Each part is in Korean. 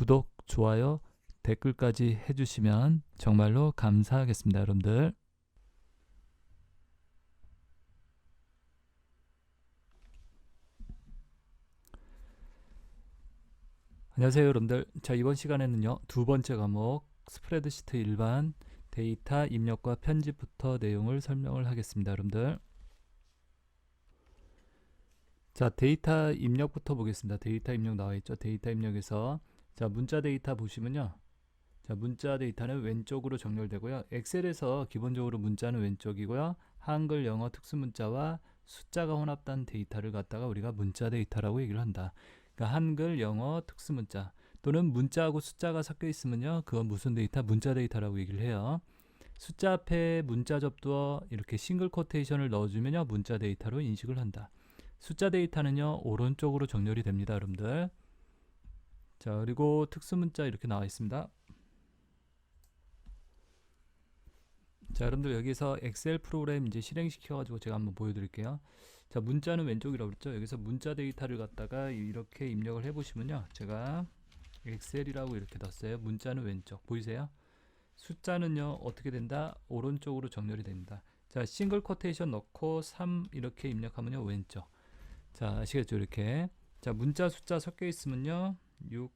구독, 좋아요, 댓글까지 해주시면 정말로 감사하겠습니다, 여러분들. 안녕하세요, 여러분들. 자, 이번 시간에는요, 두 번째 과목 스프레드시트 일반 데이터 입력과 편집부터 내용을 설명을 하겠습니다, 여러분들. 자, 데이터 입력부터 보겠습니다. 데이터 입력 나와 있죠. 데이터 입력에서 자, 문자 데이터 보시면요. 자, 문자 데이터는 왼쪽으로 정렬되고요. 엑셀에서 기본적으로 문자는 왼쪽이고요. 한글, 영어, 특수문자와 숫자가 혼합된 데이터를 갖다가 우리가 문자 데이터라고 얘기를 한다. 그러니까 한글, 영어, 특수문자 또는 문자하고 숫자가 섞여 있으면요. 그건 무슨 데이터? 문자 데이터라고 얘기를 해요. 숫자 앞에 문자 접두어 이렇게 싱글 코테이션을 넣어주면요. 문자 데이터로 인식을 한다. 숫자 데이터는요. 오른쪽으로 정렬이 됩니다, 여러분들. 자, 그리고 특수문자 이렇게 나와 있습니다. 자, 여러분들 여기서 엑셀 프로그램 이제 실행시켜가지고 제가 한번 보여드릴게요. 자, 문자는 왼쪽이라고 그랬죠. 여기서 문자 데이터를 갖다가 이렇게 입력을 해보시면요. 제가 엑셀이라고 이렇게 넣었어요. 문자는 왼쪽 보이세요? 숫자는요 어떻게 된다? 오른쪽으로 정렬이 됩니다. 자, 싱글 코테이션 넣고 3 이렇게 입력하면요 왼쪽. 자, 아시겠죠? 이렇게. 자, 문자 숫자 섞여 있으면요 6,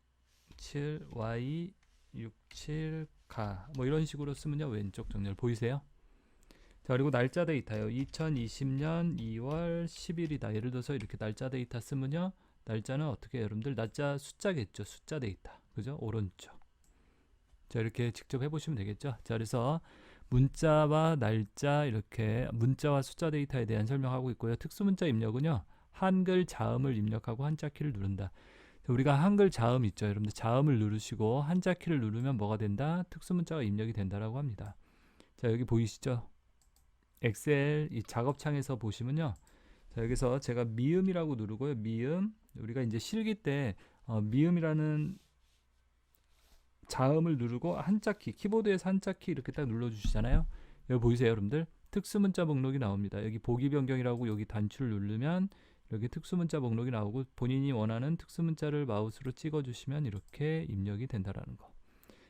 7, Y, 6, 7, 가 뭐 이런 식으로 쓰면요 왼쪽 정렬 보이세요? 자, 그리고 날짜 데이터요. 2020년 2월 10일이다. 예를 들어서 이렇게 날짜 데이터 쓰면요 날짜는 어떻게 여러분들 날짜 숫자겠죠. 숫자 데이터. 그죠? 오른쪽. 자, 이렇게 직접 해보시면 되겠죠. 자, 그래서 문자와 날짜 이렇게 문자와 숫자 데이터에 대한 설명하고 있고요. 특수문자 입력은요 한글 자음을 입력하고 한자 키를 누른다. 우리가 한글 자음 있죠. 여러분들 자음을 누르시고 한자 키를 누르면 뭐가 된다? 특수문자가 입력이 된다라고 합니다. 자, 여기 보이시죠? 엑셀 이 작업창에서 보시면요. 자, 여기서 제가 미음이라고 누르고요. 미음 우리가 이제 실기 때 미음이라는 자음을 누르고 한자 키 키보드에서 한자 키 이렇게 딱 눌러주시잖아요. 여기 보이세요, 여러분들? 특수문자 목록이 나옵니다. 여기 보기 변경이라고 여기 단추를 누르면 여기 특수문자 목록이 나오고 본인이 원하는 특수문자를 마우스로 찍어주시면 이렇게 입력이 된다라는 거.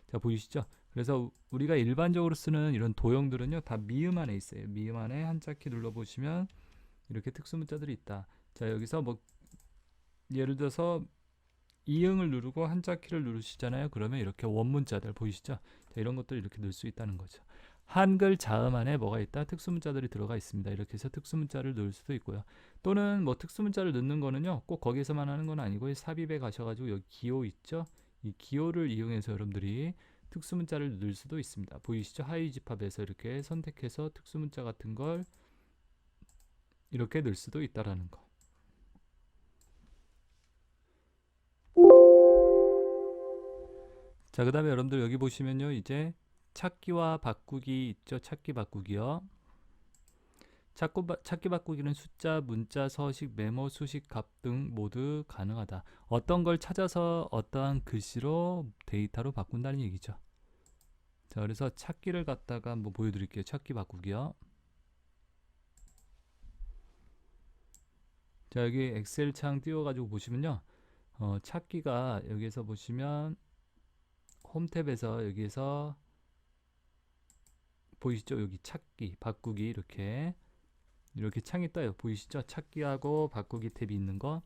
자, 보이시죠? 그래서 우리가 일반적으로 쓰는 이런 도형들은요 다 미음 안에 있어요. 미음 안에 한자 키 눌러보시면 이렇게 특수문자들이 있다. 자, 여기서 뭐 예를 들어서 이응을 누르고 한자 키를 누르시잖아요. 그러면 이렇게 원문자들 보이시죠? 자, 이런 것들 이렇게 넣을 수 있다는 거죠. 한글 자음 안에 뭐가 있다? 특수문자들이 들어가 있습니다. 이렇게 해서 특수문자를 넣을 수도 있고요. 또는 뭐 특수문자를 넣는 거는요 꼭 거기서만 하는 건 아니고 삽입에 가셔가지고 여기 기호 있죠? 이 기호를 이용해서 여러분들이 특수문자를 넣을 수도 있습니다. 보이시죠? 하위 집합에서 이렇게 선택해서 특수문자 같은 걸 이렇게 넣을 수도 있다라는 거. 자, 그 다음에 여러분들 여기 보시면요 이제 찾기와 바꾸기 있죠. 찾기 바꾸기요. 찾기 바꾸기는 숫자, 문자, 서식, 메모, 수식, 값 등 모두 가능하다. 어떤 걸 찾아서 어떠한 글씨로 데이터로 바꾼다는 얘기죠. 자, 그래서 찾기를 갖다가 한번 보여드릴게요. 찾기 바꾸기요. 자, 여기 엑셀 창 띄워가지고 보시면요. 찾기가 여기에서 보시면 홈 탭에서 여기에서 보이시죠? 여기 찾기, 바꾸기 이렇게 창이 떠요. 보이시죠? 찾기하고 바꾸기 탭이 있는 거.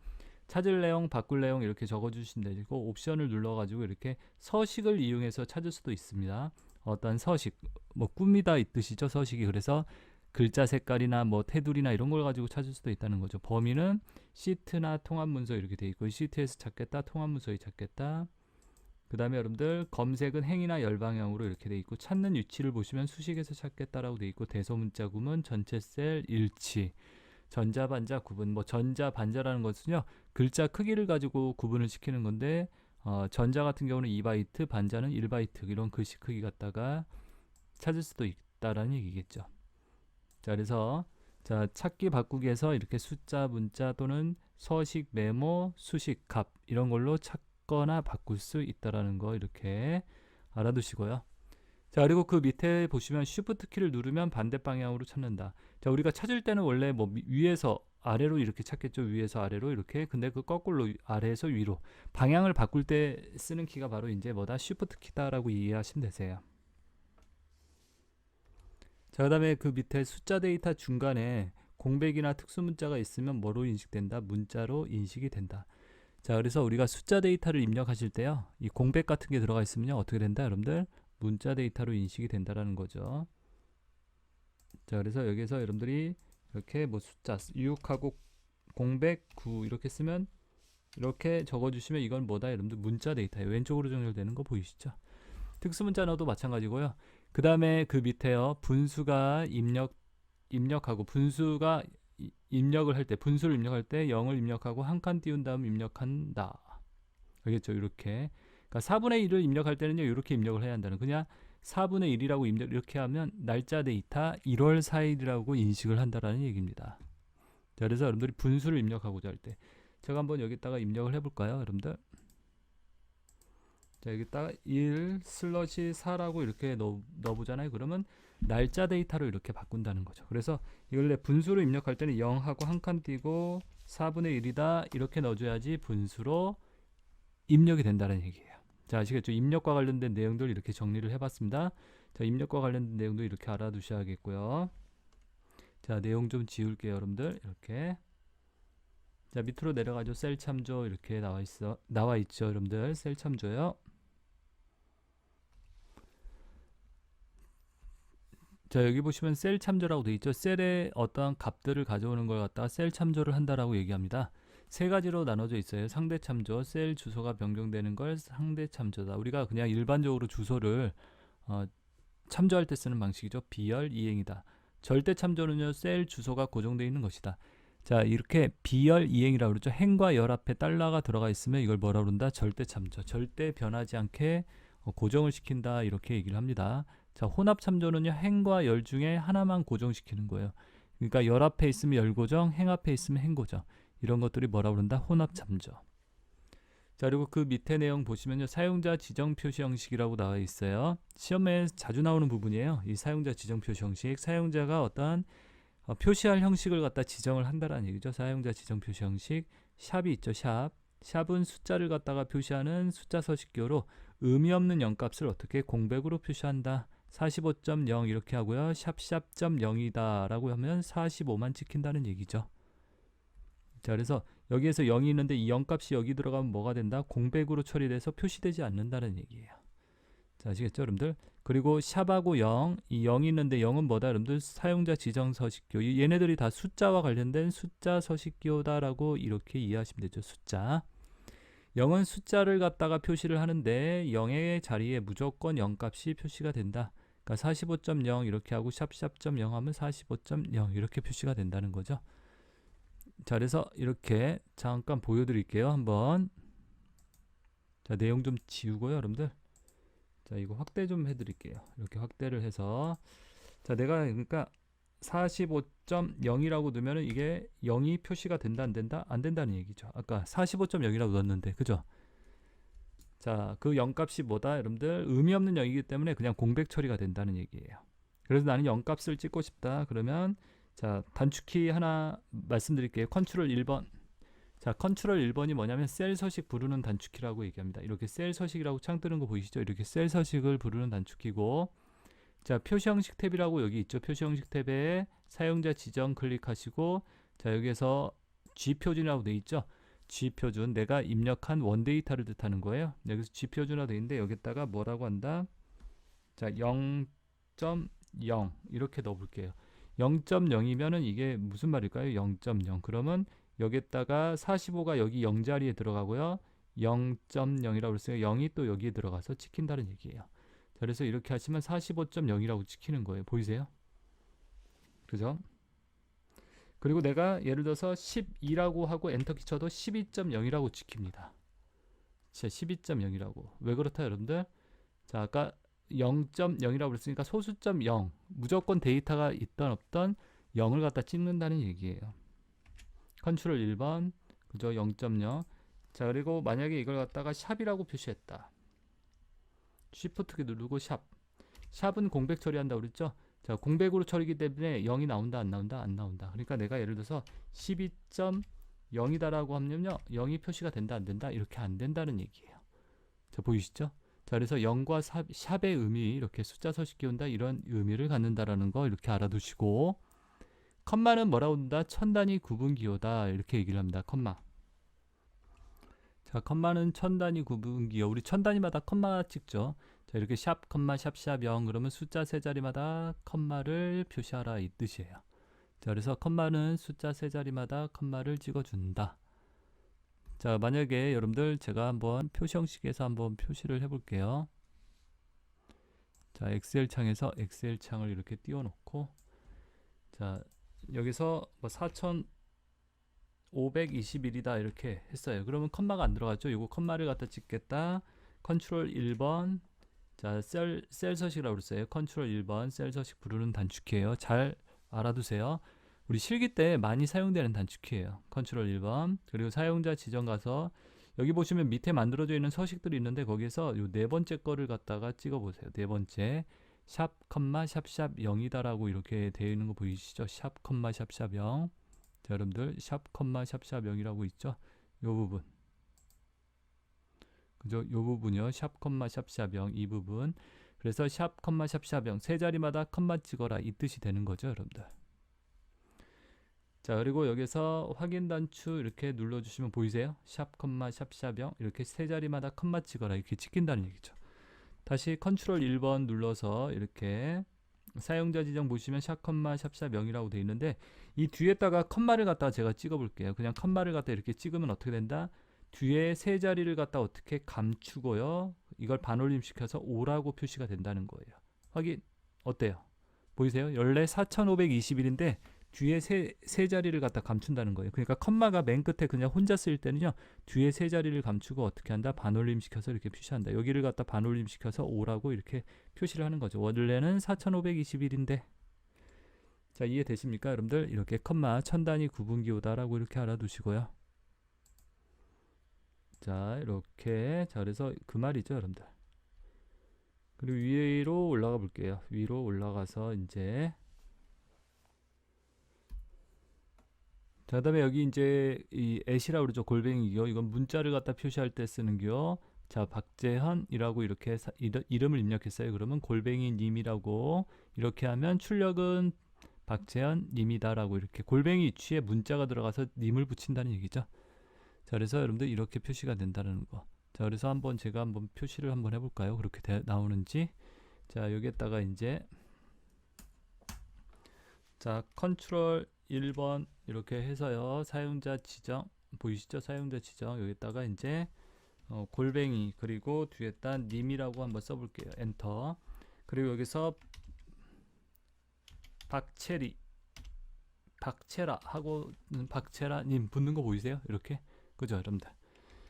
찾을 내용, 바꿀 내용 이렇게 적어주시면 되고 옵션을 눌러가지고 이렇게 서식을 이용해서 찾을 수도 있습니다. 어떤 서식, 뭐 꾸미다 이 뜻이죠. 서식이. 그래서 글자 색깔이나 뭐 테두리나 이런 걸 가지고 찾을 수도 있다는 거죠. 범위는 시트나 통합문서 이렇게 돼 있고 시트에서 찾겠다, 통합문서에 찾겠다. 그 다음에 여러분들 검색은 행이나 열 방향으로 이렇게 돼 있고 찾는 위치를 보시면 수식에서 찾겠다라고 돼 있고 대소문자 구문 전체 셀 일치 전자 반자 구분 뭐 전자 반자라는 것은요 글자 크기를 가지고 구분을 시키는 건데 전자 같은 경우는 2바이트 반자는 1바이트 이런 글씨 크기 갖다가 찾을 수도 있다라는 얘기겠죠. 자, 그래서 자 찾기 바꾸기에서 이렇게 숫자 문자 또는 서식 메모 수식 값 이런 걸로 거나 바꿀 수 있다라는 거 이렇게 알아두시고요. 자, 그리고 그 밑에 보시면 Shift 키를 누르면 반대 방향으로 찾는다. 자, 우리가 찾을 때는 원래 뭐 위에서 아래로 이렇게 찾겠죠. 위에서 아래로 이렇게. 근데 그 거꾸로 아래에서 위로. 방향을 바꿀 때 쓰는 키가 바로 이제 뭐다? 쉬프트 키다라고 이해하시면 되세요. 자, 그다음에 그 밑에 숫자 데이터 중간에 공백이나 특수 문자가 있으면 뭐로 인식된다? 문자로 인식이 된다. 자, 그래서 우리가 숫자 데이터를 입력하실 때요, 이 공백 같은 게 들어가 있으면요, 어떻게 된다, 여러분들? 문자 데이터로 인식이 된다라는 거죠. 자, 그래서 여기서 여러분들이 이렇게 뭐 숫자 6하고 공백 9 이렇게 쓰면 이렇게 적어주시면 이건 뭐다, 여러분들? 문자 데이터예요. 왼쪽으로 정렬되는 거 보이시죠? 특수 문자 넣어도 마찬가지고요. 그 다음에 그 밑에요, 분수가 입력하고 분수가 입력을 할 때, 분수를 입력할 때 0을 입력하고 한 칸 띄운 다음 입력한다. 알겠죠? 이렇게. 그러니까 4분의 1을 입력할 때는요, 이렇게 입력을 해야 한다는. 그냥 4분의 1이라고 입력 이렇게 하면 날짜 데이터 1월 4일이라고 인식을 한다라는 얘기입니다. 자, 그래서 여러분들이 분수를 입력하고자 할 때, 제가 한번 여기다가 입력을 해볼까요, 여러분들? 자, 여기다가 1 슬러시 4라고 이렇게 넣어보잖아요. 그러면 날짜 데이터로 이렇게 바꾼다는 거죠. 그래서 이걸 내 분수로 입력할 때는 0하고 한 칸 띄고 4분의 1이다 이렇게 넣어줘야지 분수로 입력이 된다는 얘기예요. 자, 아시겠죠? 입력과 관련된 내용들 이렇게 정리를 해봤습니다. 자, 입력과 관련된 내용도 이렇게 알아두셔야겠고요. 자, 내용 좀 지울게요, 여러분들. 이렇게. 자, 밑으로 내려가죠. 셀 참조 이렇게 나와 있죠, 여러분들. 셀 참조요. 자, 여기 보시면 셀 참조라고 되어 있죠. 셀에 어떠한 값들을 가져오는 걸 갖다가 셀 참조를 한다라고 얘기합니다. 세 가지로 나눠져 있어요. 상대 참조, 셀 주소가 변경되는 걸 상대 참조다. 우리가 그냥 일반적으로 주소를 참조할 때 쓰는 방식이죠. 비열 이행이다. 절대 참조는요, 셀 주소가 고정되어 있는 것이다. 자, 이렇게 비열 이행이라고 그러죠. 행과 열 앞에 달러가 들어가 있으면 이걸 뭐라고 그런다? 절대 참조. 절대 변하지 않게 고정을 시킨다. 이렇게 얘기를 합니다. 자, 혼합 참조는요, 행과 열 중에 하나만 고정시키는 거예요. 그러니까 열 앞에 있으면 열 고정, 행 앞에 있으면 행 고정. 이런 것들이 뭐라고 그런다? 혼합 참조. 자, 그리고 그 밑에 내용 보시면요, 사용자 지정 표시 형식이라고 나와 있어요. 시험에 자주 나오는 부분이에요. 이 사용자 지정 표시 형식. 사용자가 어떠한 표시할 형식을 갖다 지정을 한다라는 얘기죠. 사용자 지정 표시 형식. 샵이 있죠. 샵. 샵은 숫자를 갖다가 표시하는 숫자 서식기호로 의미 없는 0값을 어떻게 공백으로 표시한다. 45.0 이렇게 하고요. 샵샵.0이다 라고 하면 45만 찍힌다는 얘기죠. 자, 그래서 여기에서 0이 있는데 이 0값이 여기 들어가면 뭐가 된다? 공백으로 처리돼서 표시되지 않는다는 얘기예요. 자, 아시겠죠, 여러분들? 그리고 샵하고 0, 이 0이 있는데 0은 뭐다, 여러분들? 사용자 지정 서식기호. 얘네들이 다 숫자와 관련된 숫자 서식기호다라고 이렇게 이해하시면 되죠. 숫자. 0은 숫자를 갖다가 표시를 하는데 0의 자리에 무조건 0값이 표시가 된다. 그러니까 45.0 이렇게 하고 샵샵.0 하면 45.0 이렇게 표시가 된다는 거죠. 자, 그래서 이렇게 잠깐 보여드릴게요. 한번. 자, 내용 좀 지우고요, 여러분들. 자, 이거 확대 좀 해드릴게요. 이렇게 확대를 해서, 자, 내가 그러니까 45.0이라고 넣으면은 이게 0이 표시가 된다, 안 된다? 안 된다는 얘기죠. 아까 45.0이라고 넣었는데, 그죠? 자, 그 0값이 뭐다, 여러분들? 의미 없는 0이기 때문에 그냥 공백 처리가 된다는 얘기예요. 그래서 나는 0값을 찍고 싶다. 그러면 자, 단축키 하나 말씀드릴게요. 컨트롤 1번. 자, 컨트롤 1번이 뭐냐면 셀 서식 부르는 단축키라고 얘기합니다. 이렇게 셀 서식이라고 창 뜨는 거 보이시죠? 이렇게 셀 서식을 부르는 단축키고, 자, 표시 형식 탭이라고 여기 있죠. 표시 형식 탭에 사용자 지정 클릭하시고, 자, 여기에서 G표준이라고 돼 있죠. G표준, 내가 입력한 원데이터를 뜻하는 거예요. 여기서 G표준이라고 돼 있는데 여기다가 뭐라고 한다? 자, 0.0 이렇게 넣어볼게요. 0.0이면은 이게 무슨 말일까요? 0.0. 그러면 여기다가 45가 여기 0자리에 들어가고요. 0.0이라고 그랬어요. 0이 또 여기에 들어가서 찍힌다는 얘기예요. 자, 그래서 이렇게 하시면 45.0이라고 찍히는 거예요. 보이세요? 그죠? 그리고 내가 예를 들어서 12라고 하고 엔터키 쳐도 12.0이라고 찍힙니다. 자, 12.0이라고. 왜 그렇다, 여러분들? 자, 아까 0.0이라고 그랬으니까 소수점 0, 무조건 데이터가 있던 없던 0을 갖다 찍는다는 얘기예요. 컨트롤 1번, 그죠? 0.0. 자, 그리고 만약에 이걸 갖다가 샵이라고 표시했다. 쉬프트 키 누르고 샵. 샵은 공백 처리한다고 그랬죠? 자, 자, 공백으로 처리기 때문에 0이 나온다 안 나온다 안 나온다. 그러니까 내가 예를 들어서 12.0이다라고 하면요 0이 표시가 된다 안 된다 이렇게 안 된다는 얘기예요. 자, 보이시죠? 자, 그래서 0과 샵의 의미 이렇게 숫자 서식 기온다 이런 의미를 갖는다라는 거 이렇게 알아두시고, 컴마는 뭐라고 한다? 천단위 구분 기호다 이렇게 얘기를 합니다. 컴마. 자, 컴마는 천단위 구분 기호. 우리 천단위마다 컴마 찍죠. 자, 이렇게 샵 컴마 샵 샵 0 그러면 숫자 세 자리마다 컴마를 표시하라 이 뜻이에요. 자, 그래서 컴마는 숫자 세 자리마다 컴마를 찍어준다. 자, 만약에 여러분들 제가 한번 표시 형식에서 한번 표시를 해볼게요. 자, 엑셀 창에서 엑셀 창을 이렇게 띄워놓고, 자, 여기서 뭐 4521이다 이렇게 했어요. 그러면 컴마가 안 들어갔죠. 요거 컴마를 갖다 찍겠다. 컨트롤 1번. 자, 셀 서식이라고 그랬어요. 컨트롤 1번 셀 서식 부르는 단축키예요. 잘 알아두세요. 우리 실기 때 많이 사용되는 단축키예요. 컨트롤 1번. 그리고 사용자 지정 가서 여기 보시면 밑에 만들어져 있는 서식들이 있는데 거기에서 요 네 번째 거를 갖다가 찍어 보세요. 네 번째 샵 컴마 샵샵 0이다라고 이렇게 되어 있는 거 보이시죠? 샵 컴마 샵샵 0. 자, 여러분들 샵 컴마 샵샵 0이라고 있죠? 요 부분. 그죠? 요 부분이요. 샵 컴마 샵샵 0 이 부분. 그래서 샵 컴마 샵샵 0 세 자리마다 컴마 찍어라 이 뜻이 되는 거죠, 여러분들. 자, 그리고 여기서 확인 단추 이렇게 눌러주시면 보이세요? 샵 컴마 샵샵 0 이렇게 세 자리마다 컴마 찍어라 이렇게 찍힌다는 얘기죠. 다시 컨트롤 1번 눌러서 이렇게 사용자 지정 보시면 샵 컴마 샵샵 0이라고 되어 있는데 이 뒤에다가 컴마를 갖다가 제가 찍어 볼게요. 그냥 컴마를 갖다 이렇게 찍으면 어떻게 된다? 뒤에 세 자리를 갖다 어떻게 감추고요. 이걸 반올림 시켜서 5라고 표시가 된다는 거예요. 확인 어때요? 보이세요? 원래 4521인데 뒤에 세 자리를 갖다 감춘다는 거예요. 그러니까 컴마가 맨 끝에 그냥 혼자 쓰일 때는요. 뒤에 세 자리를 감추고 어떻게 한다? 반올림 시켜서 이렇게 표시한다. 여기를 갖다 반올림 시켜서 5라고 이렇게 표시를 하는 거죠. 원래는 4521인데. 자, 이해되십니까? 여러분들 이렇게 컴마 천단위 구분기호다라고 이렇게 알아두시고요. 자, 이렇게. 자, 그래서 그 말이죠, 여러분들. 그리고 위로 올라가 볼게요. 위로 올라가서 이제 자, 그다음에 여기 이제 이 @이라고 그러죠. 골뱅이요. 이건 문자를 갖다 표시할 때 쓰는 겨. 자, 박재현이라고 이렇게 이름을 입력했어요. 그러면 골뱅이 님이라고 이렇게 하면 출력은 박재현 님이다라고 이렇게 골뱅이 위치에 문자가 들어가서 님을 붙인다는 얘기죠. 자, 그래서 여러분들 이렇게 표시가 된다는 거. 자, 그래서 한번 제가 한번 표시를 한번 해볼까요? 그렇게 나오는지. 자, 여기에다가 이제 자, 컨트롤 1번 이렇게 해서요. 사용자 지정 보이시죠? 사용자 지정 여기다가 이제 골뱅이 그리고 뒤에다 님이라고 한번 써볼게요. 엔터. 그리고 여기서 박체리 박체라 하고 박체라 님 붙는 거 보이세요? 이렇게 그죠, 여러분들?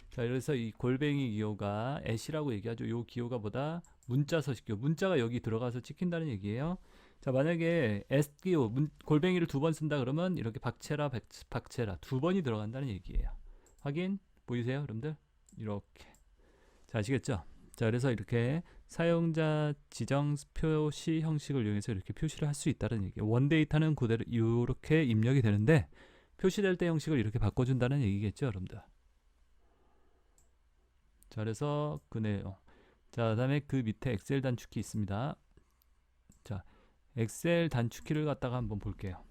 자, 그래서 이 골뱅이 기호가 @이라고 얘기하죠. 요 기호가 보다 문자 서식 기호. 문자가 여기 들어가서 찍힌다는 얘기예요. 자, 만약에 SKO 골뱅이를 두 번 쓴다 그러면 이렇게 박체라 박체라 두 번이 들어간다는 얘기예요. 확인 보이세요, 여러분들? 이렇게. 자, 아시겠죠? 자, 그래서 이렇게 사용자 지정 표시 형식을 이용해서 이렇게 표시를 할 수 있다는 얘기예요. 원데이터는 그대로 이렇게 입력이 되는데 표시될 때 형식을 이렇게 바꿔준다는 얘기겠죠, 여러분들? 자, 그래서 그네요. 자, 그다음에 그 밑에 엑셀 단축키 있습니다. 자, 엑셀 단축키를 갖다가 한번 볼게요.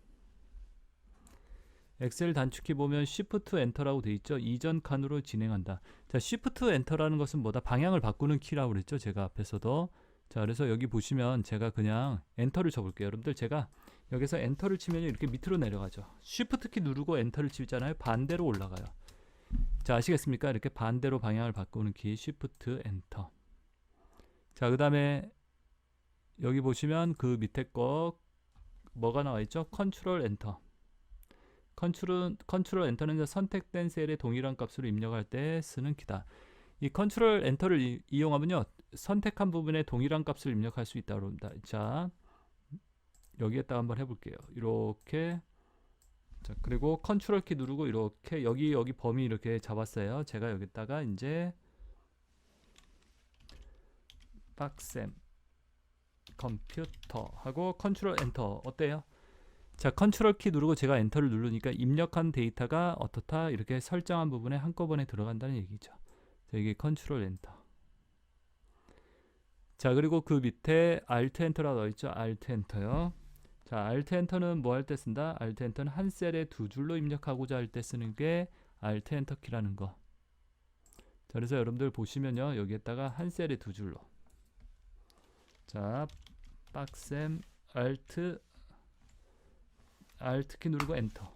엑셀 단축키 보면 Shift 엔터라고 돼 있죠. 이전 칸으로 진행한다. 자, Shift 엔터라는 것은 뭐다? 방향을 바꾸는 키라고 그랬죠. 제가 앞에서도. 자, 그래서 여기 보시면 제가 그냥 엔터를 쳐볼게요. 여러분들 제가 여기서 엔터를 치면 이렇게 밑으로 내려가죠. Shift 키 누르고 엔터를 치잖아요. 반대로 올라가요. 자, 아시겠습니까? 이렇게 반대로 방향을 바꾸는 키 Shift 엔터. 자, 그 다음에 여기 보시면 그 밑에 거 뭐가 나와 있죠? 컨트롤 엔터. 컨트롤 엔터는 선택된 셀에 동일한 값으로 입력할 때 쓰는 키다. 이 컨트롤 엔터를 이용하면요. 선택한 부분에 동일한 값을 입력할 수 있다고 합니다. 자, 여기에다가 한번 해볼게요. 이렇게. 자, 그리고 컨트롤 키 누르고 이렇게 여기 범위 이렇게 잡았어요. 제가 여기다가 이제 빡셈 컴퓨터 하고 컨트롤 엔터. 어때요? 자, 컨트롤 키 누르고 제가 엔터를 누르니까 입력한 데이터가 어떻다? 이렇게 설정한 부분에 한꺼번에 들어간다는 얘기죠. 자, 이게 컨트롤 엔터. 자, 그리고 그 밑에 Alt 엔터라고 나와 있죠. Alt 엔터요. 자, Alt 엔터는 뭐 할 때 쓴다? Alt 엔터는 한 셀에 두 줄로 입력하고자 할 때 쓰는 게 Alt 엔터 키라는 거. 자, 그래서 여러분들 보시면요, 여기에다가 한 셀에 두 줄로. 자, 빡셈 Alt 키 누르고 엔터.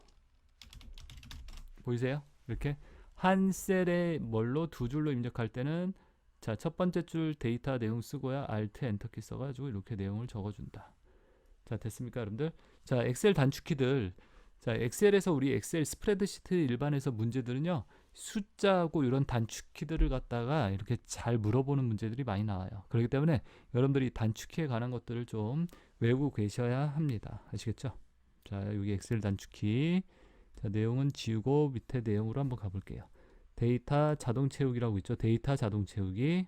보이세요? 이렇게 한 셀에 뭘로 두 줄로 입력할 때는 자, 첫 번째 줄 데이터 내용 쓰고야 Alt 엔터 키 써가지고 이렇게 내용을 적어준다. 자, 됐습니까, 여러분들? 자, 엑셀 단축키들. 자, 엑셀에서 우리 엑셀 스프레드시트 일반에서 문제들은요, 숫자하고 이런 단축키들을 갖다가 이렇게 잘 물어보는 문제들이 많이 나와요. 그렇기 때문에 여러분들이 단축키에 관한 것들을 좀 외우고 계셔야 합니다. 아시겠죠? 자, 여기 엑셀 단축키. 자, 내용은 지우고 밑에 내용으로 한번 가볼게요. 데이터 자동 채우기라고 있죠. 데이터 자동 채우기.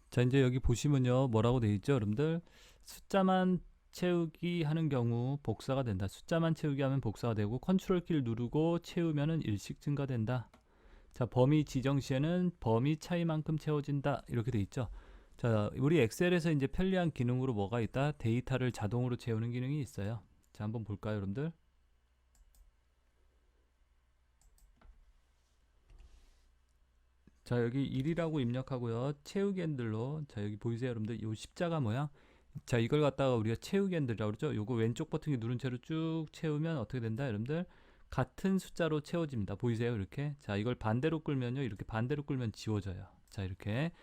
자, 이제 여기 보시면요, 뭐라고 되어 있죠, 여러분들? 숫자만 채우기 하는 경우 복사가 된다. 숫자만 채우기 하면 복사가 되고, 컨트롤 키를 누르고 채우면은 일씩 증가된다. 자, 범위 지정 시에는 범위 차이만큼 채워진다. 이렇게 돼 있죠. 자, 우리 엑셀에서 이제 편리한 기능으로 뭐가 있다? 데이터를 자동으로 채우는 기능이 있어요. 자, 한번 볼까요, 여러분들? 자, 여기 1이라고 입력하고요. 채우기 핸들로. 자, 여기 보이세요, 여러분들? 이 십자가 모양. 자, 이걸 갖다가 우리가 채우기 핸들이라고 그러죠. 요거 왼쪽 버튼이 누른 채로 쭉 채우면 어떻게 된다, 여러분들? 같은 숫자로 채워집니다. 보이세요, 이렇게? 자, 이걸 반대로 끌면요, 이렇게 반대로 끌면 지워져요. 자, 이렇게.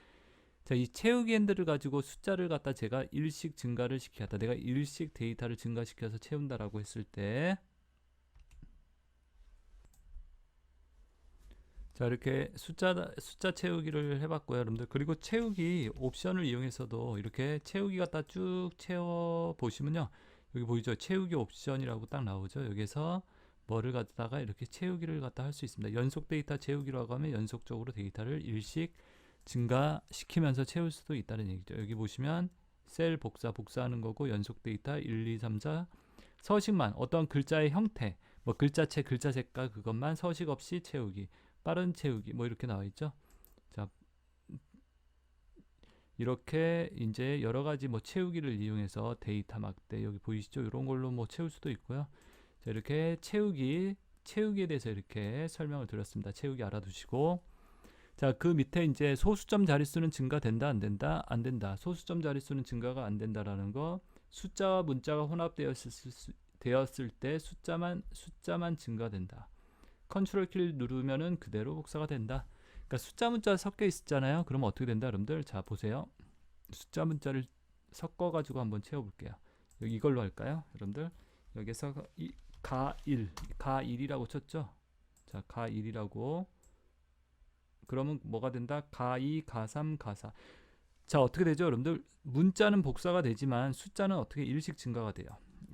자, 이 채우기 핸들을 가지고 숫자를 갖다 제가 일씩 증가를 시켰다. 내가 일씩 데이터를 증가시켜서 채운다라고 했을 때, 자, 이렇게 숫자 채우기를 해봤고요, 여러분들. 그리고 채우기 옵션을 이용해서도 이렇게 채우기 갖다 쭉 채워 보시면요, 여기 보이죠? 채우기 옵션이라고 딱 나오죠. 여기서 뭐를 갖다가 이렇게 채우기를 갖다 할 수 있습니다. 연속 데이터 채우기라고 하면 연속적으로 데이터를 일씩 증가시키면서 채울 수도 있다는 얘기죠. 여기 보시면 셀 복사하는 거고, 연속 데이터 1, 2, 3, 4 서식만 어떤 글자의 형태, 뭐 글자체, 글자 색깔 그것만 서식 없이 채우기, 빠른 채우기 뭐 이렇게 나와 있죠. 자, 이렇게 이제 여러 가지 뭐 채우기를 이용해서 데이터 막대 여기 보이시죠? 이런 걸로 뭐 채울 수도 있고요. 자, 이렇게 채우기에 대해서 이렇게 설명을 드렸습니다. 채우기 알아두시고, 자, 그 밑에 이제 소수점 자릿수는 증가된다, 안 된다? 안 된다. 소수점 자릿수는 증가가 안 된다라는 거. 숫자와 문자가 혼합되었을 때 숫자만 증가된다. 컨트롤 키를 누르면은 그대로 복사가 된다. 그러니까 숫자 문자 섞여 있었잖아요. 그러면 어떻게 된다, 여러분들? 자, 보세요. 숫자 문자를 섞어 가지고 한번 채워 볼게요. 여기 이걸로 할까요, 여러분들? 여기서 가1이라고 쳤죠. 자, 가1이라고. 그러면 뭐가 된다? 가2, 가3, 가4. 자, 어떻게 되죠, 여러분들? 문자는 복사가 되지만 숫자는 어떻게 일씩 증가가 돼요.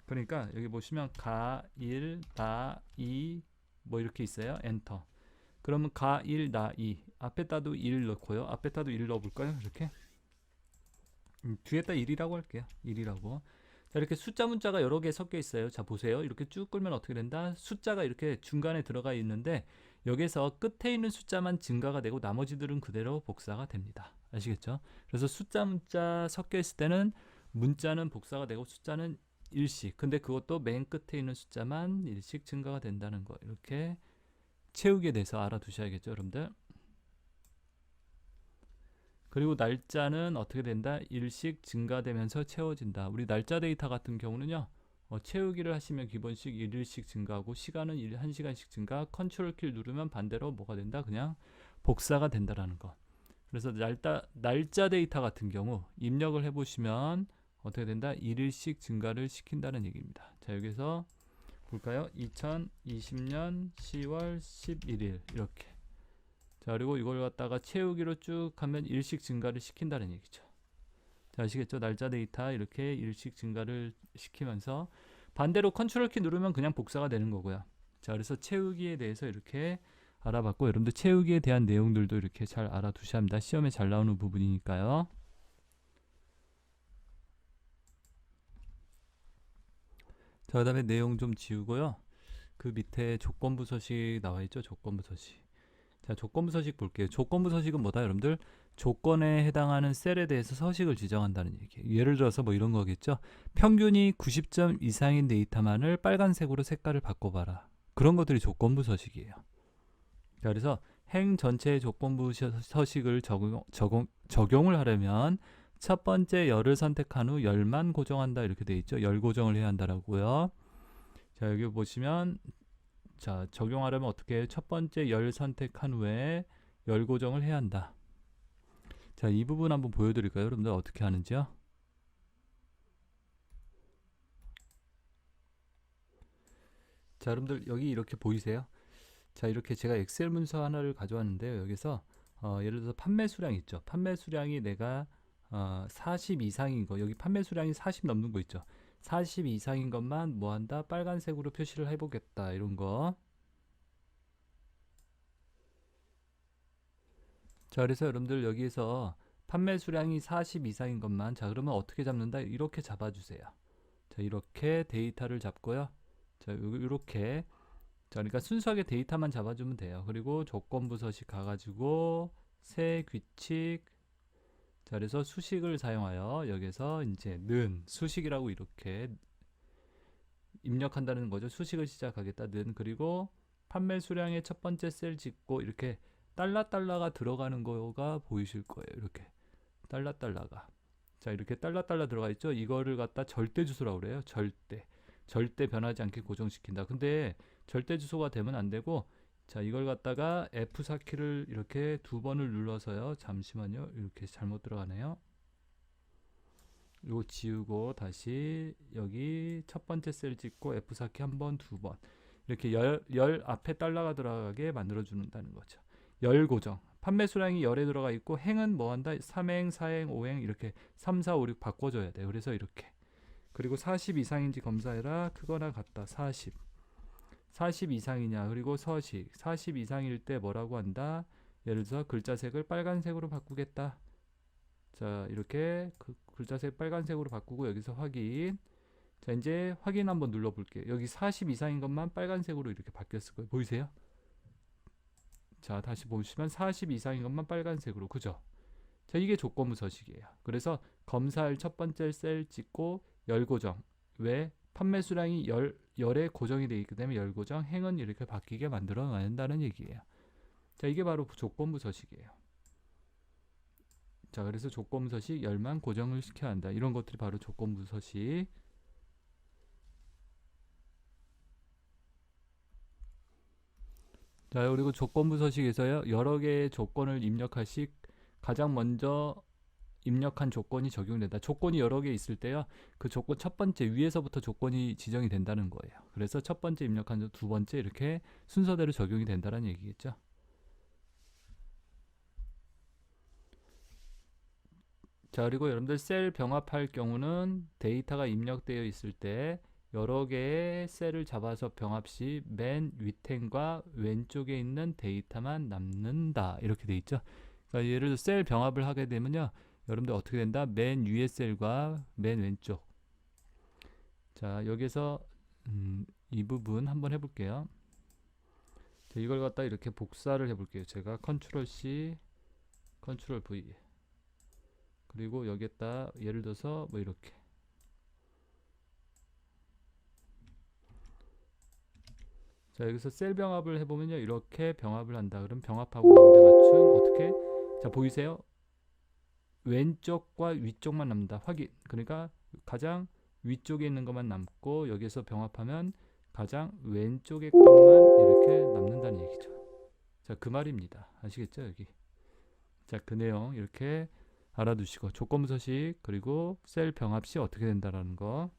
그러니까 여기 보시면 가1, 나2 뭐 이렇게 있어요. 엔터. 그러면 가1, 나2 앞에다도 1 넣고요. 앞에다도 1 넣어볼까요? 이렇게 뒤에다 1이라고 할게요. 1이라고. 자, 이렇게 숫자 문자가 여러 개 섞여 있어요. 자, 보세요. 이렇게 쭉 끌면 어떻게 된다? 숫자가 이렇게 중간에 들어가 있는데 여기서 끝에 있는 숫자만 증가가 되고 나머지들은 그대로 복사가 됩니다. 아시겠죠? 그래서 숫자 문자 섞여 있을 때는 문자는 복사가 되고 숫자는 일씩. 근데 그것도 맨 끝에 있는 숫자만 일씩 증가가 된다는 거. 이렇게 채우기에 대해서 알아두셔야겠죠, 여러분들. 그리고 날짜는 어떻게 된다? 일씩 증가되면서 채워진다. 우리 날짜 데이터 같은 경우는요, 채우기를 하시면 기본씩 1일씩 증가하고, 시간은 1시간씩 증가, 컨트롤 키를 누르면 반대로 뭐가 된다? 그냥 복사가 된다라는 거. 그래서 날짜 데이터 같은 경우 입력을 해보시면 어떻게 된다? 1일씩 증가를 시킨다는 얘기입니다. 자, 여기서 볼까요? 2020년 10월 11일 이렇게. 자, 그리고 이걸 갖다가 채우기로 쭉 하면 일씩 증가를 시킨다는 얘기죠. 자, 아시겠죠? 날짜 데이터 이렇게 일씩 증가를 시키면서 반대로 컨트롤 키 누르면 그냥 복사가 되는 거고요. 자, 그래서 채우기에 대해서 이렇게 알아봤고, 여러분들 채우기에 대한 내용들도 이렇게 잘 알아두셔야 합니다. 시험에 잘 나오는 부분이니까요. 자, 그 다음에 내용 좀 지우고요. 그 밑에 조건부 서식 나와 있죠. 조건부 서식. 자, 조건부 서식 볼게요. 조건부 서식은 뭐다, 여러분들? 조건에 해당하는 셀에 대해서 서식을 지정한다는 얘기예요. 예를 들어서 뭐 이런 거겠죠. 평균이 90점 이상인 데이터만을 빨간색으로 색깔을 바꿔봐라. 그런 것들이 조건부 서식이에요. 자, 그래서 행 전체의 조건부 서식을 적용을 하려면 첫 번째 열을 선택한 후 열만 고정한다 이렇게 돼 있죠. 열 고정을 해야 한다라고요. 자, 여기 보시면 자, 적용하려면 어떻게 해요? 첫 번째 열 선택한 후에 열 고정을 해야 한다. 자, 이 부분 한번 보여드릴까요? 여러분들 어떻게 하는지요? 자, 여러분들 여기 이렇게 보이세요? 자, 이렇게 제가 엑셀 문서 하나를 가져왔는데요. 여기서 예를 들어서 판매 수량 있죠. 판매 수량이 내가 40 이상인 거, 여기 판매 수량이 40 넘는 거 있죠. 40 이상인 것만 뭐 한다? 빨간색으로 표시를 해보겠다. 이런 거. 자, 그래서 여러분들 여기에서 판매 수량이 40 이상인 것만, 자, 그러면 어떻게 잡는다? 이렇게 잡아주세요. 자, 이렇게 데이터를 잡고요. 자, 이렇게. 자, 그러니까 순수하게 데이터만 잡아주면 돼요. 그리고 조건부 서식 가가지고 새 규칙. 자, 그래서 수식을 사용하여 여기서 이제 는 수식이라고 이렇게 입력한다는 거죠. 수식을 시작하겠다. 는 그리고 판매 수량의 첫 번째 셀 짓고 이렇게 달러가 들어가는 거가 보이실 거예요. 이렇게 달러가. 자, 이렇게 달러 들어가 있죠. 이거를 갖다 절대 주소라고 그래요. 절대 변하지 않게 고정시킨다. 근데 절대 주소가 되면 안 되고, 자, 이걸 갖다가 F4키를 이렇게 두 번을 눌러서요. 잠시만요. 이렇게 잘못 들어가네요. 이거 지우고 다시 여기 첫 번째 셀 찍고 F4키 한 번, 두 번. 이렇게 열 앞에 달러가 들어가게 만들어 준다는 거죠. 열 고정. 판매 수량이 열에 들어가 있고 행은 뭐 한다? 3행, 4행, 5행 이렇게 3, 4, 5, 6 바꿔줘야 돼요. 그래서 이렇게. 그리고 40 이상인지 검사해라. 크거나 같다. 40 이상이냐. 그리고 서식. 40 이상일 때 뭐라고 한다? 예를 들어서 글자색을 빨간색으로 바꾸겠다. 자, 이렇게 글자색 빨간색으로 바꾸고 여기서 확인. 자, 이제 확인 한번 눌러볼게요. 여기 40 이상인 것만 빨간색으로 이렇게 바뀌었을 거예요. 보이세요? 자, 다시 보시면 40 이상인 것만 빨간색으로. 그죠? 자, 이게 조건부 서식이에요. 그래서 검사할 첫 번째 셀 찍고 열 고정. 왜? 판매 수량이 열에 고정이 되어 있기 때문에 열 고정, 행은 이렇게 바뀌게 만들어 놔야 한다는 얘기예요. 자, 이게 바로 조건부 서식이에요. 자, 그래서 조건부 서식 열만 고정을 시켜야 한다. 이런 것들이 바로 조건부 서식. 자, 그리고 조건부 서식에서요, 여러 개의 조건을 입력할 시 가장 먼저 입력한 조건이 적용된다. 조건이 여러 개 있을 때요, 그 조건 첫 번째 위에서부터 조건이 지정이 된다는 거예요. 그래서 첫 번째 입력한 두 번째 이렇게 순서대로 적용이 된다는 얘기겠죠. 자, 그리고 여러분들 셀 병합할 경우는 데이터가 입력되어 있을 때 여러 개의 셀을 잡아서 병합 시 맨 윗행과 왼쪽에 있는 데이터만 남는다. 이렇게 돼 있죠. 그러니까 예를 들어 셀 병합을 하게 되면요, 여러분들 어떻게 된다? 맨 위의 셀과 맨 왼쪽. 자, 여기서 이 부분 한번 해볼게요. 자, 이걸 갖다 이렇게 복사를 해볼게요. 제가 컨트롤 C, 컨트롤 V. 그리고 여기에다 예를 들어서 뭐 이렇게. 자, 여기서 셀 병합을 해보면요, 이렇게 병합을 한다. 그럼 병합하고 가운데 맞춤 어떻게? 자, 보이세요? 왼쪽과 위쪽만 남는다. 확인. 그러니까 가장 위쪽에 있는 것만 남고 여기서 병합하면 가장 왼쪽의 것만 이렇게 남는다는 얘기죠. 자, 그 말입니다. 아시겠죠? 여기. 자, 그 내용 이렇게 알아두시고 조건부 서식 그리고 셀 병합 시 어떻게 된다라는 거.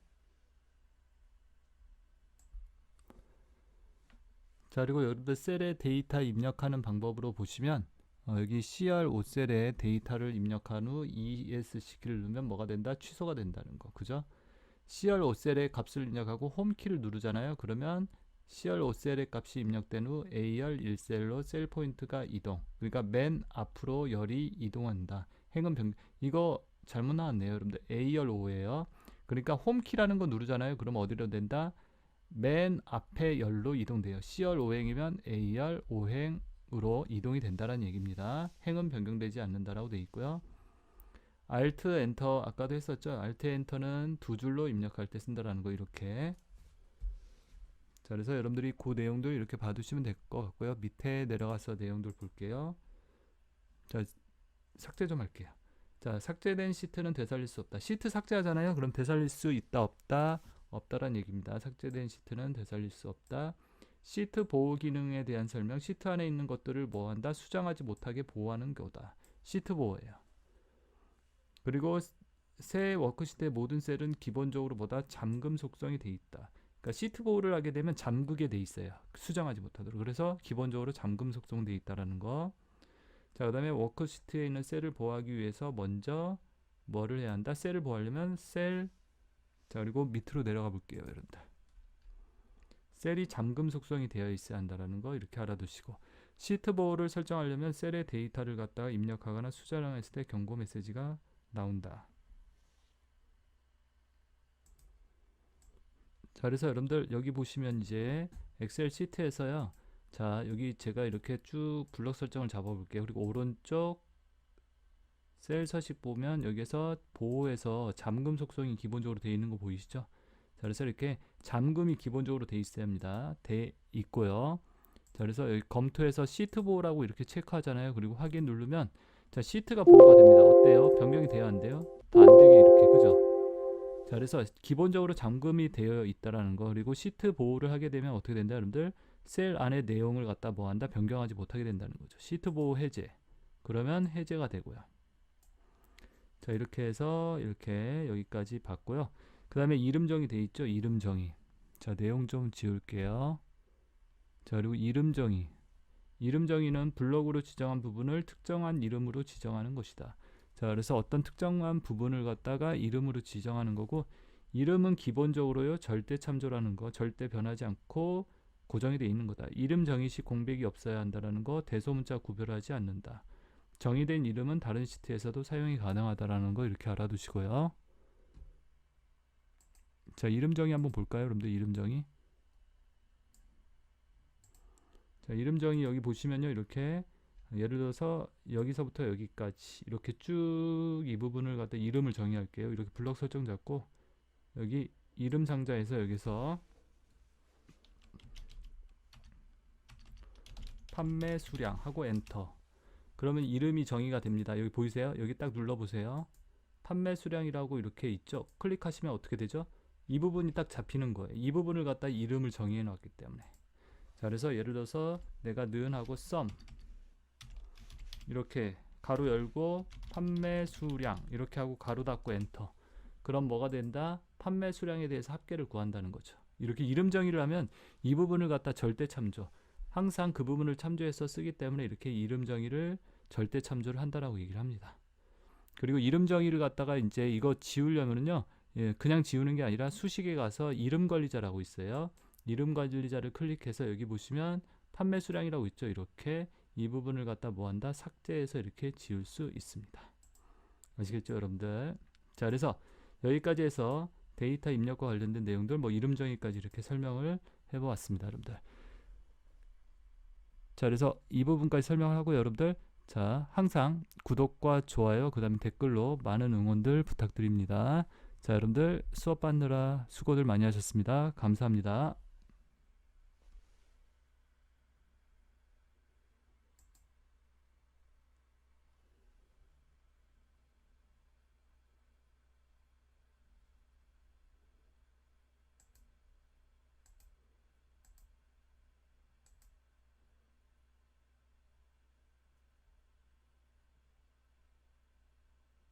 자, 그리고 여러분들 셀에 데이터 입력하는 방법으로 보시면 여기 CR5셀에 데이터를 입력한 후 ESC키를 누르면 뭐가 된다? 취소가 된다는 거. 그죠? CR5셀에 값을 입력하고 홈키를 누르잖아요. 그러면 C열 5셀의 값이 입력된 후 A열 1셀로 셀 포인트가 이동. 그러니까 맨 앞으로 열이 이동한다. 행은 변 이거 잘못 나왔네요. 여러분들 A열 5예요. 그러니까 홈키라는 거 누르잖아요. 그럼 어디로 된다? 맨 앞에 열로 이동돼요. C열 5행이면 A열 5행으로 이동이 된다는 얘기입니다. 행은 변경되지 않는다라고 되어 있고요. Alt 엔터 아까도 했었죠. Alt 엔터는 두 줄로 입력할 때 쓴다라는 거 이렇게. 자, 그래서 여러분들이 그 내용들 이렇게 봐두시면 될 것 같고요. 밑에 내려가서 내용들 볼게요. 자, 삭제 좀 할게요. 자, 삭제된 시트는 되살릴 수 없다. 시트 삭제하잖아요. 그럼 되살릴 수 있다, 없다, 없다란 얘기입니다. 삭제된 시트는 되살릴 수 없다. 시트 보호 기능에 대한 설명. 시트 안에 있는 것들을 뭐한다? 수정하지 못하게 보호하는 거다. 시트 보호예요. 그리고 새 워크시트의 모든 셀은 기본적으로 뭐다? 잠금 속성이 돼 있다. 그러니까 시트 보호를 하게 되면 잠그게 돼 있어요. 수정하지 못하도록. 그래서 기본적으로 잠금 속성 돼 있다라는 거. 자, 그 다음에 워크시트에 있는 셀을 보호하기 위해서 먼저 뭐를 해야 한다? 셀을 보호하려면 셀. 자, 그리고 밑으로 내려가 볼게요, 여러분들. 셀이 잠금 속성이 되어 있어야 한다라는 거 이렇게 알아두시고, 시트 보호를 설정하려면 셀의 데이터를 갖다가 입력하거나 수정했을 때 경고 메시지가 나온다. 자, 그래서 여러분들 여기 보시면 이제 엑셀 시트에서요. 자, 여기 제가 이렇게 쭉 블럭 설정을 잡아 볼게요. 그리고 오른쪽 셀 서식 보면 여기서 보호에서 잠금 속성이 기본적으로 되어 있는 거 보이시죠? 자, 그래서 이렇게 잠금이 기본적으로 되어 있어야 합니다. 돼 있고요. 자, 그래서 여기 검토해서 시트 보호라고 이렇게 체크하잖아요. 그리고 확인 누르면 자, 시트가 보호가 됩니다. 어때요? 변경이 돼요, 안 돼요? 다 안 되게 이렇게, 그죠? 자, 그래서 기본적으로 잠금이 되어 있다라는 거. 그리고 시트 보호를 하게 되면 어떻게 된다, 여러분들? 셀 안에 내용을 갖다 뭐 한다? 변경하지 못하게 된다는 거죠. 시트 보호 해제. 그러면 해제가 되고요. 자, 이렇게 해서 이렇게 여기까지 봤고요. 그 다음에 이름 정의 돼 있죠? 이름 정의. 자, 내용 좀 지울게요. 자, 그리고 이름 정의. 이름 정의는 블록으로 지정한 부분을 특정한 이름으로 지정하는 것이다. 자, 그래서 어떤 특정한 부분을 갖다가 이름으로 지정하는 거고, 이름은 기본적으로요, 절대 참조라는 거, 절대 변하지 않고 고정이 되어 있는 거다. 이름 정의 시 공백이 없어야 한다는 거, 대소문자 구별하지 않는다. 정의된 이름은 다른 시트에서도 사용이 가능하다라는 거 이렇게 알아두시고요. 자, 이름 정의 한번 볼까요, 여러분들? 이름 정의. 자, 이름 정의 여기 보시면요, 이렇게 예를 들어서 여기서부터 여기까지 이렇게 쭉 이 부분을 갖다 이름을 정의할게요. 이렇게 블럭 설정 잡고 여기 이름 상자에서 여기서 판매 수량 하고 엔터. 그러면 이름이 정의가 됩니다. 여기 보이세요? 여기 딱 눌러보세요. 판매 수량이라고 이렇게 있죠? 클릭하시면 어떻게 되죠? 이 부분이 딱 잡히는 거예요. 이 부분을 갖다 이름을 정의해 놨기 때문에. 자, 그래서 예를 들어서 내가 는하고 썸 이렇게 가로 열고 판매 수량 이렇게 하고 가로 닫고 엔터. 그럼 뭐가 된다? 판매 수량에 대해서 합계를 구한다는 거죠. 이렇게 이름 정의를 하면 이 부분을 갖다 절대 참조. 항상 그 부분을 참조해서 쓰기 때문에 이렇게 이름 정의를 절대 참조를 한다라고 얘기를 합니다. 그리고 이름 정의를 갖다가 이제 이거 지우려면은요, 그냥 지우는 게 아니라 수식에 가서 이름 관리자라고 있어요. 이름 관리자를 클릭해서 여기 보시면 판매 수량이라고 있죠. 이렇게 이 부분을 갖다 뭐한다? 삭제해서 이렇게 지울 수 있습니다. 아시겠죠, 여러분들? 자, 그래서 여기까지 해서 데이터 입력과 관련된 내용들, 뭐 이름 정의까지 이렇게 설명을 해보았습니다, 여러분들. 자, 그래서 이 부분까지 설명을 하고 여러분들, 자, 항상 구독과 좋아요, 그 다음에 댓글로 많은 응원들 부탁드립니다. 자, 여러분들 수업 받느라 수고들 많이 하셨습니다. 감사합니다.